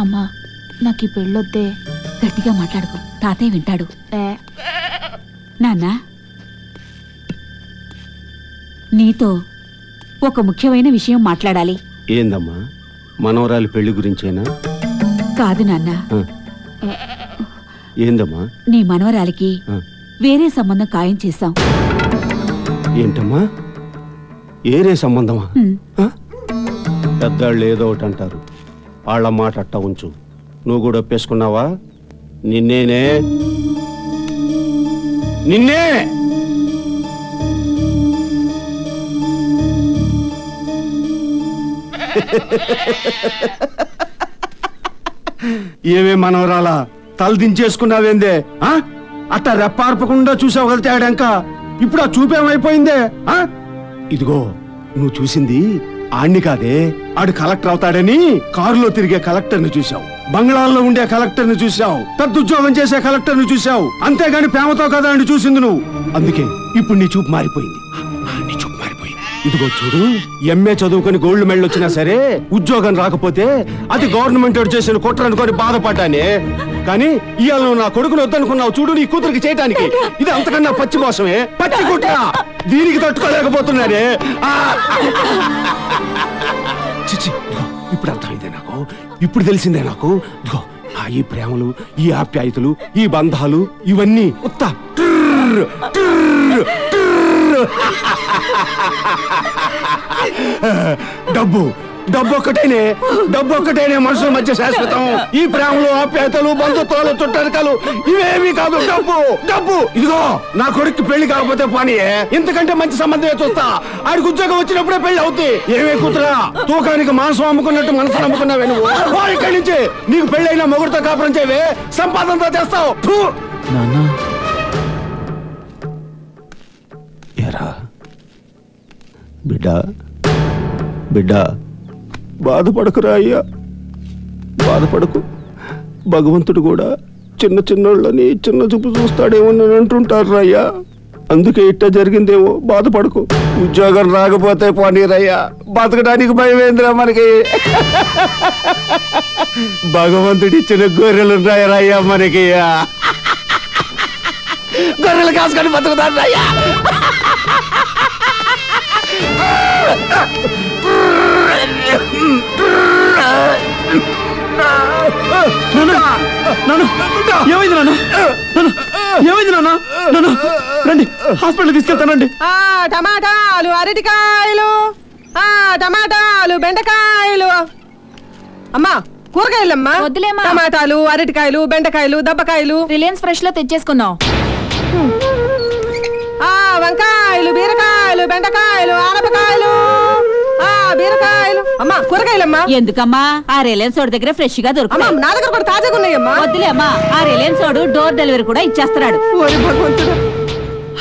అమ్మా నాకు ఈ పెళ్ళొద్దే. గట్టిగా మాట్లాడుకో, తాతయ్య వింటాడు. నాన్న, నీతో ఒక ముఖ్యమైన విషయం మాట్లాడాలి. ఏందమ్మా, మనవరాలి పెళ్లి గురించేనా? కాదు నాన్న. ఏందమ్మా? నీ మనవరాలికి వేరే సంబంధం ఖాయం చేశాం. ఏంటమ్మా, ఏరే సంబంధమా? పెద్దాళ్ళు ఏదో ఒకటి అంటారు, వాళ్ళ మాట అట్ట ఉంచు. నువ్వు కూడా ఒప్పేసుకున్నావా? నిన్నే ఏమే మనవరాలా, తల దించేసుకున్నావేందే? అట్ట రెప్పార్పకుండా చూసావు కదా తేడాక. ఇప్పుడు ఆ చూపేమైపోయిందే? ఇదిగో, నువ్వు చూసింది ఆణ్ణి కాదే. ఆడు కలెక్టర్ అవుతాడని కారులో తిరిగే కలెక్టర్ ని చూసావు, బంగ్లాల్లో ఉండే కలెక్టర్ ని చూసావు, పెద్ద ఉద్యోగం చేసే కలెక్టర్ ని చూసావు. అంతేగాని ప్రేమతో కదా అని చూసింది నువ్వు. అందుకే ఇప్పుడు నీ చూపు మారిపోయింది. నీ చూపు మారిపోయింది. ఇదిగో చూడు, ఎంఏ చదువుకొని గోల్డ్ మెడల్ వచ్చినా సరే ఉద్యోగం రాకపోతే అది గవర్నమెంట్ చేసిన కుట్ర అనుకొని బాధపడ్డానే. కానీ ఇవాళ నువ్వు నా కొడుకును వద్దనుకున్నావు చూడు, నీ కూతురికి చేయటానికి. ఇది అంతకన్నా పచ్చి మోసమే, పచ్చి కుట్ర. దీనికి తట్టుకోలేకపోతున్నానే. చిచ్చి, ఇప్పుడు అర్థమైందే నాకు, ఇప్పుడు తెలిసిందే నాకు. ఈ ప్రేమలు, ఈ ఆప్యాయతలు, ఈ బంధాలు ఇవన్నీ ఉత్త డబ్బు డబ్బు ఒక్కటేనే మనుషుల మధ్య శాశ్వతం. ఈ ప్రేమలు, ఆప్యాయతలు, బంధుత్వాలు, చుట్టాలికలు ఇవేమీ కాదు. డబ్బు. ఇదిగో, నా కొడుకు పెళ్లి కాకపోతే పోనీ, ఇంతకంటే మంచి సంబంధమే చూస్తా. ఆడికి ఉద్యోగం వచ్చినప్పుడే పెళ్లి అవుతుంది. ఏమే కూతురా, తూకానికి మాంసం అమ్ముకున్నట్టు మనసు అమ్ముకున్నావే నువ్వు. ఇక్కడి నుంచి నీకు పెళ్ళైనా మొగుడుతో కాపురం చేయవే, సంపాదనతో చేస్తావు. బిడ్డ బాధపడకురా అయ్యా, బాధపడకు. భగవంతుడు కూడా చిన్నోళ్ళని చిన్న చూపు చూస్తాడేమోనని అంటుంటారు అయ్యా. అందుకే ఇట్ట జరిగిందేమో, బాధపడకు. ఉద్యోగం రాకపోతే పోనీరయ్యా, బతకడానికి భయమేంద్రా మనకి. భగవంతుడిచ్చిన గొర్రెలున్నాయరయ్యా మనకి. గొర్రెలు కాసుకొని బతుకుతారు అయ్యా. ఏమైంది నాన్న? ఏమైంది నాన్న? రండి, హాస్పిటల్ తీసుకెళ్తానండి. టమాటాలు, అరటికాయలు, టమాటాలు, బెండకాయలు. అమ్మా, కూరగాయలమ్మా. వద్దులేమ్మా. టమాటాలు, అరటికాయలు, బెండకాయలు, దబ్బకాయలు రిలయన్స్ ఫ్రెష్ లో తెచ్చేసుకున్నాం. వంకాయలు, బీరకాయలు, బెండకాయలు, ఆనపకాయలు, బీరకాయలు. అమ్మా, కూరగాయలమ్మా. ఎందుకమ్మా? ఆ రిలయన్స్ వాడి దగ్గర ఫ్రెష్ గా దొరుకుతాయి. నా దగ్గర కూడా తాజాగా ఉన్నాయమ్మా. వద్దులే అమ్మా, ఆ రిలయన్స్ వాడు డోర్ డెలివరీ కూడా ఇచ్చేస్తున్నాడు. ఓరి భగవంతుడు,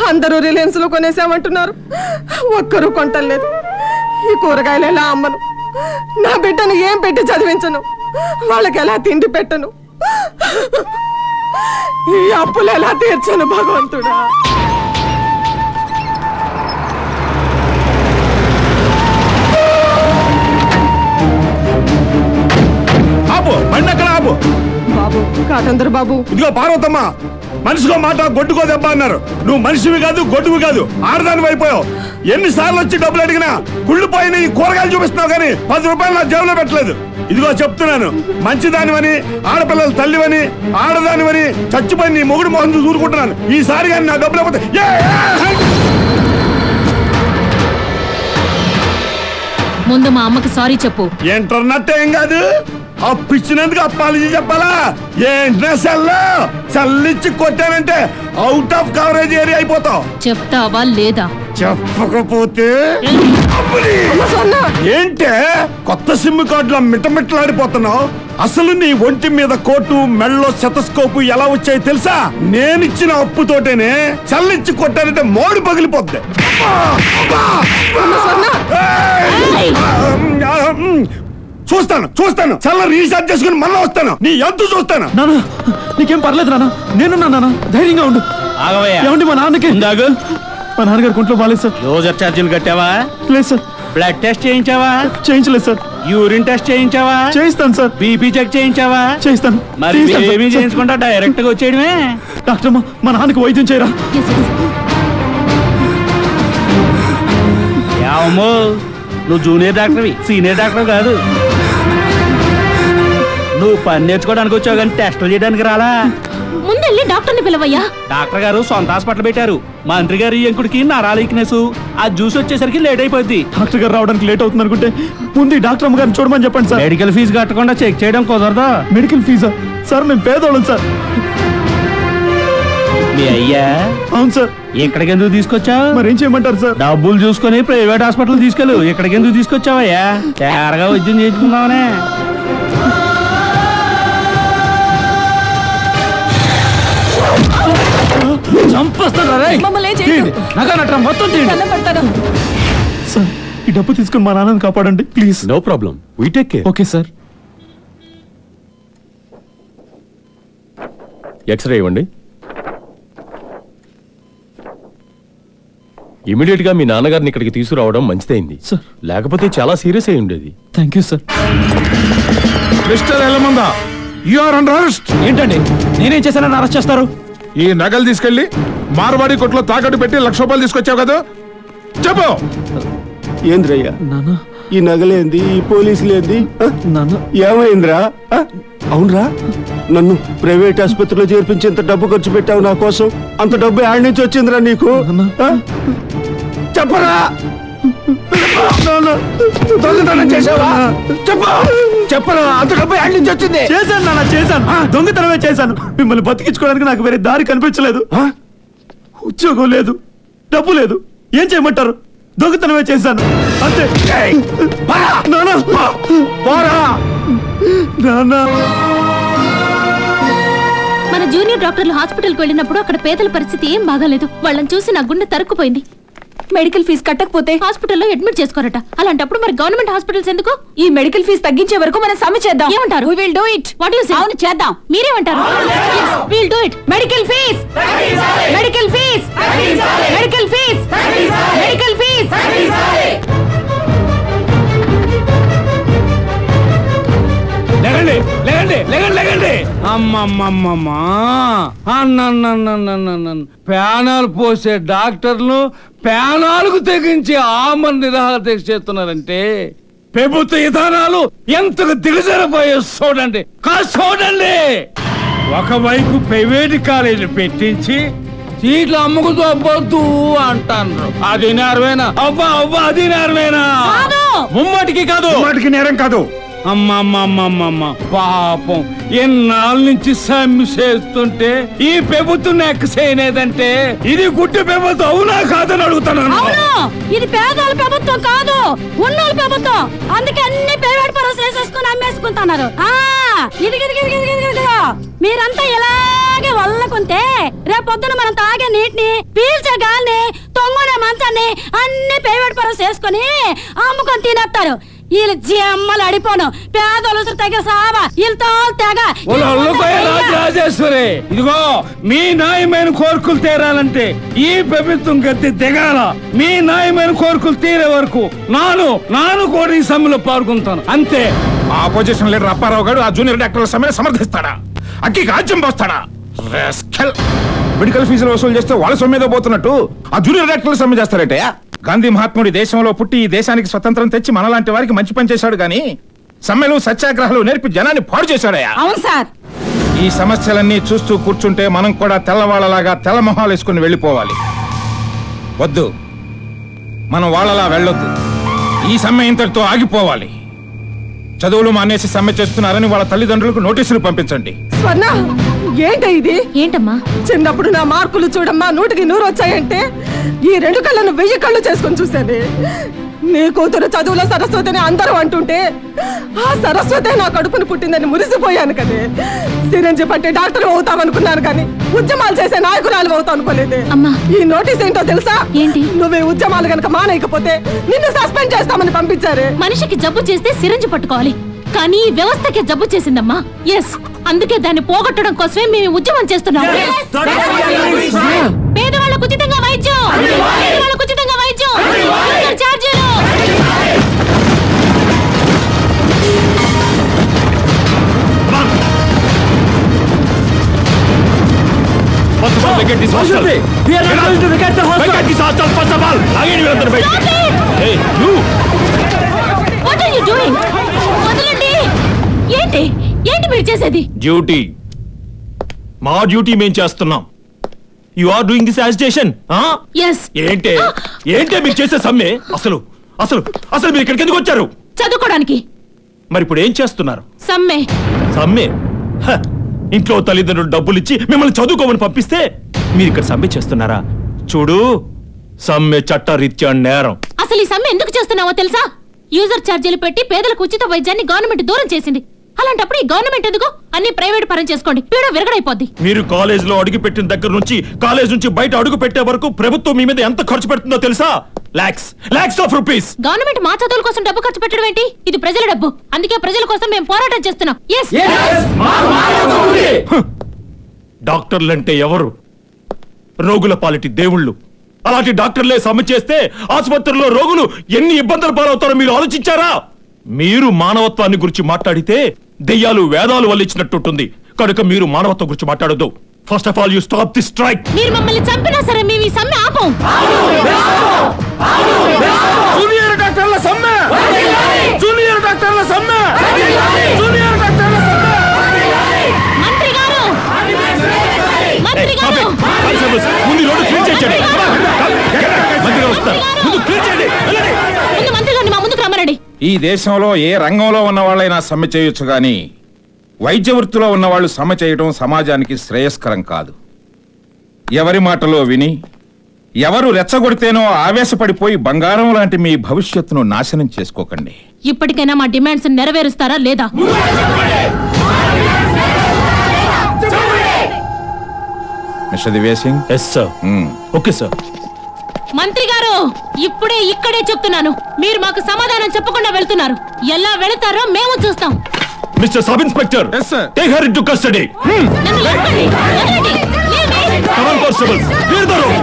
అందరూ రిలయన్స్ లో కొనేసామంటున్నారు, ఒక్కరూ కొంటలేదు. ఈ కూరగాయలు ఎలా అమ్మను? నా బిడ్డను ఏం పెట్టి చదివించను? వాళ్ళకి ఎలా తిండి పెట్టను? ఈ అప్పులు ఎలా తీర్చను భగవంతుడా? బాబు, కాటందరు బాబు. ఇదిగో పార్వతమ్మ, మనిషికో మాట గొడ్డుకో దెబ్బ అన్నారు. నువ్వు మనిషివి కాదు, గొడ్డువి కాదు, ఆడదాని అయిపోయావు. ఎన్నిసార్లు వచ్చి డబ్బులు అడిగినా కుళ్ళిపోయిన ఈ కూరగాయలు చూపిస్తున్నావు కానీ 10 రూపాయలు నా జేబులో పెట్టలేదు. ఇదిగో చెప్తున్నాను, మంచిదానివని, ఆడపిల్లల తల్లివని, ఆడదానివని చచ్చిపోయి నీ మొగుడు మొహం చూసుకుంటున్నాను. ఈసారి కానీ నా డబ్బులు అయిపోతే ముందు మా అమ్మకి సారీ చెప్పు. ఏంటన్నట్టు ఏం కాదు, అప్పిచ్చినందుకు అప్పాలజీ చెప్పాలా? ఏంటనే సెల్లిచ్చి కొట్టానంటే అవుట్ ఆఫ్ కవరేజ్ ఏరియా అయిపోతావు. చెప్తావా లేదా? చెప్పకపోతే ఏంటే కొత్త సిమ్ కార్డులో మిట్టమిట్టలాడిపోతున్నావు? అసలు నీ ఒంటి మీద కోటు, మెళ్ళలో సెటస్కోపు ఎలా వచ్చాయి తెలుసా? నేనిచ్చిన అప్పుతోటేనే చల్లిచ్చి కొట్టానంటే మోడు పగిలిపోద్ది. చూస్తాను చల్ల రీఛార్జ్ చేసుకుని మళ్ళీ వస్తాను. నీ ఎంత చూస్తాను. నాన్న, నీకేం పర్లేదు నాన్న, నేనున్నా నాన్న, ధైర్యంగా ఉండు. ఏమండి, మా నాన్నకి మా నాన్నగారు కుంట్లో బాలేదు సార్. రోజు ఛార్జీలు కట్టావా? లేదు సార్, బ్లడ్ టెస్ట్ చేయించావా? చేయించలేదు సార్. యూరిన్ టెస్ట్ చేయించావా? చేయిస్తాను సార్. BP check చేయించావా? చేయిస్తాను. మరి ఏమీ చేయించకుండా డైరెక్ట్ గా వచ్చేయడమే. డాక్టర్ మా నాన్నకి వైద్యం చేయరా? ఏమో నువ్వు జూనియర్ డాక్టర్వి, సీనియర్ డాక్టర్ కాదు. నువ్వు పని నేర్చుకోవడానికి వచ్చావు కానీ టెస్టులు చేయడానికి రాలా. ముందెళ్ళి డాక్టర్ని పిలవయ్యా. డాక్టర్ గారు సొంత హాస్పిటల్ పెట్టారు. మంత్రి గారి ఎంకుడికి నరాల వీక్నెస్, ఆ జ్యూస్ వచ్చేసరికి లేట్ అయిపోద్ది. డాక్టర్ గారు రావడానికి లేట్ అవుతుంది అనుకుంటే ముందు డాక్టర్ అమ్మ గారిని చూడమని చెప్పండి సార్. మెడికల్ ఫీజు కట్టకుండా చెక్ చేయడం కుదరదా? మెడికల్ ఫీజా సార్? మేము పేదోళ్ళం సార్. మీ అయ్యా? అవును సార్. ఇక్కడికి ఎందుకు తీసుకొచ్చావు? మరి ఏం చేయమంటారు సార్? డబ్బులు చూసుకొని ప్రైవేట్ హాస్పిటల్ తీసుకెళ్ళు. ఇక్కడికి ఎందుకు తీసుకొచ్చావయ్యా? తేరగా వైద్యం చేయించుకుందామనే. సార్ ఈ డబ్బు తీసుకుని మా నాన్నని కాపాడండి please. No problem, we take care. Okay sir. X ray ఇవ్వండి. ఇమీడియట్ గా మీ నాన్నగారిని ఇక్కడికి తీసుకురావడం మంచిదైంది సార్. లేకపోతే చాలా సీరియస్ అయి ఉండేది. Thank you sir. Mister Yellamanda, you are under arrest. ఏంటండి నేనేం చేశానని అరెస్ట్ చేస్తారు? ఈ నగలు తీసుకెళ్లి మార్వాడి కొట్లో తాకట్టు పెట్టి 1,00,000 రూపాయలు తీసుకొచ్చావు కదా, చెప్పు. ఏంద్రయ్యా నాన్న ఈ నగలేంది, ఈ పోలీసులేంది? నాన్న ఏమైందిరా? అవునరా, నన్ను ప్రైవేట్ ఆసుపత్రిలో చేర్పించేంత డబ్బు ఖర్చు పెట్టావు నా కోసం. అంత డబ్బు యాడ్ నుంచి వచ్చిందిరా నీకు? చెప్పరా? దొంగతనం చేసావా? చెప్పరా, అంత డబ్బు యాడ్ నుంచి వచ్చింది? చేశాను నాన్న, చేశాను. దొంగతనమే చేశాను. మిమ్మల్ని బతికించుకోవడానికి నాకు వేరే దారి కనిపించలేదు. ఉద్యోగం లేదు, డబ్బు లేదు, ఏం చేయమంటారు? దొంగతనమే చేశాను అంతే. మన జూనియర్ డాక్టర్లు హాస్పిటల్కి వెళ్ళినప్పుడు అక్కడ పేదల పరిస్థితి ఏం బాగాలేదు. వాళ్ళని చూసి నా గుండె తరుక్కుపోయింది. మెడికల్ ఫీజు కట్టకపోతే హాస్పిటల్లో అడ్మిట్ చేసుకోరట. అలాంటప్పుడు మరి గవర్నమెంట్ హాస్పిటల్స్ ఎందుకు? ఈ మెడికల్ ఫీజు తగ్గించే వరకు మనం సమ్మె చేద్దాం. ఏమంటారు? We will do it. What do you say? అవును చేద్దాం. మీరేమంటారు? Yes, we will do it. Medical fees, medical fees, medical fees, medical fees. లేకండి లేకండి లేకండి లేకండి. అమ్మమ్మమ్మమ్మా, అన్న ప్యానాలు పోసే డాక్టర్లు ప్యానాలకు తెగించి ఆమరణ నిరాహార దీక్ష చేస్తున్నారంటే ప్రభుత్వ విధానాలు ఎంతకు దిగజారిపోయే చూడండి. చూడండి, ఒకవైపు ప్రైవేట్ కాలేజీలు పెట్టించి సీట్లు అమ్ముకుతూ అవ్వద్దు అంటారు. అది నేరమేనా? అవ్వా అవ్వా, అది నేరమేనా? ముమ్మటికి కాదు, వాటికి నేరం కాదు. అమ్మమ్మమ్మమ్మమ్మ పాపం ఎన్నాళ్ళ నుంచి సమ్మె చేస్తుంటే ఈ ప్రభుత్వం ఎక్క చేయలేదంటే ఇది గుడ్డి ప్రభుత్వం అవునా కాదని అడుగుతున్నాను. ఇది పేదల ప్రభుత్వం కాదు, ఉన్నోళ్ళ ప్రభుత్వం. అందుకే అన్ని ప్రైవేట్ పరువులు వేసేసుకుని అమ్మేసుకుంటున్నారు. మీరంతా ఇలాగే వల్లకుంటే రేపొద్దున మనం తాగే నీటిని, పీల్చే గాలిని, తొంగునే మంచాన్ని అన్ని ప్రైవేట్ పరువులు వేసుకుని అమ్ముకొని తినేస్తారు. వీళ్ళు జమ్మలు అడిపోను పేదలు తెగ సావా వీళ్ళతో తెగ. రాజేశ్వరి, ఇదిగో మీ న్యాయమైన కోరికలు తీరాలంటే ఈ ప్రభుత్వం గద్దె దిగాల. మీ న్యాయమైన కోరికలు తీరే వరకు నాను కూడా ఈ సమ్మెలో పాల్గొంటాను అంతే. ఆపోజిషన్ లీడర్ అప్పారావు గారు ఆ జూనియర్ డాక్టర్ల సమ్మెను సమర్థిస్తాడా? అక్కి రాజ్యం పోస్తాడా? మెడికల్ ఫీజులు వసూలు చేస్తే వాళ్ళ సొమ్మిదో పోతున్నట్టు ఆ జూనియర్ డాక్టర్లు సమ్మె చేస్తారట. గాంధీ మహాత్ముడి దేశంలో పుట్టి ఈ దేశానికి స్వతంత్రం తెచ్చి మనలాంటి వారికి మంచి పని చేశాడు గాని సమ్మెలు సత్యాగ్రహాలు నేర్పి జనాన్ని పాడు చేశాడయా. అవును సార్. ఈ సమస్యలన్నీ చూస్తూ కూర్చుంటే మనం కూడా తెల్లవాళ్ళలాగా తెల్ల మొహాలు వేసుకుని వెళ్ళిపోవాలి. వద్దు, మనం వాళ్ళలా వెళ్ళొద్దు. ఈ సమ్మె ఇంతటితో ఆగిపోవాలి. చదువులు మానేసి సమ్మె చేస్తున్నారని వాళ్ళ తల్లిదండ్రులకు నోటీసులు పంపించండి. స్వర్ణ, ఏంట ఇది? ఏంటమ్మా? చిన్నప్పుడు నా మార్కులు చూడమ్మా 100కి 100 వచ్చాయంటే ఈ 2 కళ్ళను 1000 కళ్ళు చేసుకొని చూశాను. నీ కూతురు చదువులో సరస్వతిని అందరూ అంటుంటే ఆ సరస్వతి నా కడుపును పుట్టిందని మురిసిపోయాను కదే. సిరంజి పట్టి డాక్టర్ అవుతామనుకున్నాను కానీ ఉద్యమాలు చేసే నాయకురాలు అవుతావు అనుకోలేదే. ఈ నోటీస్ ఏంటో తెలుసా? ఏంటి? నువ్వే ఉద్యమాలు గనక మానేయకపోతే నిన్ను సస్పెండ్ చేస్తామని పంపించారు. మనిషికి జబ్బు చేస్తే సిరంజి పట్టుకోవాలి, కానీ ఈ వ్యవస్థకి జబ్బు చేసిందమ్మా. ఎస్, అందుకే దాన్ని పోగొట్టడం కోసమే మేము ఉద్యమం చేస్తున్నాం. పేదవాళ్ళకు ఉచితంగా వైద్యం, పేదవాళ్ళకు ఉచితంగా వైద్యం, ఛార్జీలు vacate this hostel. We are not going to vacate the hostel. Vacate this hostel first of all. ఆగండి వీళ్ళందరూ బయట. Hey, you. What are you doing? వదలండి. ఏంటి ఏంటి మీరు చేసేది? డ్యూటీ. మా డ్యూటీ మేము చేస్తున్నాం. You are doing this agitation. yes ఏంటే మీరు చేసే సమ్మె? అసలు అసలు అసలు మీరు ఇక్కడికి ఎందుకు వచ్చారు? చదువుకోవడానికి. మరి ఇప్పుడు ఏం చేస్తున్నారు? సమ్మె. సమ్మె? ఇంట్లో తల్లిదండ్రులు డబ్బులు ఇచ్చి మిమ్మల్ని చదువుకోమని పంపిస్తే మీరు ఇక్కడ సమ్మె చేస్తున్నారా? చూడు, సమ్మె చట్టరీత్యా నేరం. అసలు ఈ సమ్మె ఎందుకు చేస్తున్నావో తెలుసా? యూజర్ ఛార్జీలు పెట్టి పేదలకు ఉచిత వైద్యాన్ని గవర్నమెంట్ దూరం చేసింది. అలాంటప్పుడు ఈ గవర్నమెంట్ ఎందుకు? అన్ని ప్రైవేట్ పరం చేసుకోండి, పీడ విరగడైపోద్ది. మీరు కాలేజ్ లో అడుగు పెట్టిన దగ్గర నుంచి కాలేజ్ నుంచి బయట అడుగు పెట్టే వరకు ప్రభుత్వం మీ మీద ఎంత ఖర్చు పెడుతుందో తెలుసా? Lakhs of rupees. గవర్నమెంట్ మా చదువుల కోసం డబ్బు ఖర్చు పెట్టడం ఏంటి? ఇది ప్రజల డబ్బు. అందుకే ప్రజల కోసం మేము పోరాటం చేస్తున్నాం. డాక్టర్లంటే ఎవరు? రోగుల పాలిటి దేవుళ్ళు. అలాంటి డాక్టర్లే సమ్మె చేస్తే ఆసుపత్రుల్లో రోగులు ఎన్ని ఇబ్బందులు పాలవుతారో మీరు ఆలోచించారా? మీరు మానవత్వాన్ని గురించి మాట్లాడితే దెయ్యాలు వేదాలు వల్లించినట్టుంటుంది. కనుక మీరు మానవత్వం గురించి మాట్లాడొద్దు. First of all you stop this strike. మీరు మమ్మల్ని చంపినా సరే మేము ఈ సమ్మె ఆపం. జూనియర్ డాక్టర్ల సమ్మె. జూనియర్ డాక్టర్ల సమ్మె. జూనియర్ డాక్టర్ల సమ్మె. మంత్రి గారు, మంత్రి గారు, ముందు రోడ్డు క్లీన్ చేయండి. మంత్రి గారు వస్తారు. ముందు క్లీన్ చేయండి. ముందు మంత్రి గారిని మా ముందుకు రమ్మనండి. ఈ దేశంలో ఏ రంగంలో ఉన్న వాళ్ళైనా సమ్మె చేయొచ్చు గాని వైద్య వృత్తిలో ఉన్నవాళ్ళు సమ్మె చేయడం సమాజానికి శ్రేయస్కరం కాదు. ఎవరి మాటలో విని ఎవరు రెచ్చగొడితేనో ఆవేశపడిపోయి బంగారం లాంటి మీ భవిష్యత్తును నాశనం చేసుకోకండి. ఇప్పటికైనా మా డిమాండ్స్ నెరవేరుస్తారా లేదా? Mister Divesh Singh. Yes sir. Okay sir. మంత్రి గారు, ఇప్పుడే ఇక్కడే చెప్తున్నాను, మీరు మాకు సమాధానం చెప్పకుండా వెళ్తున్నారు. ఎలా వెళతారో మేము చూస్తాం. Mister sub inspector, take her into custody. నన్ను లాక్కండి. వదలండి. లేవండి. కమాన్ కానిస్టేబుల్స్, క్లియర్ ద రూమ్.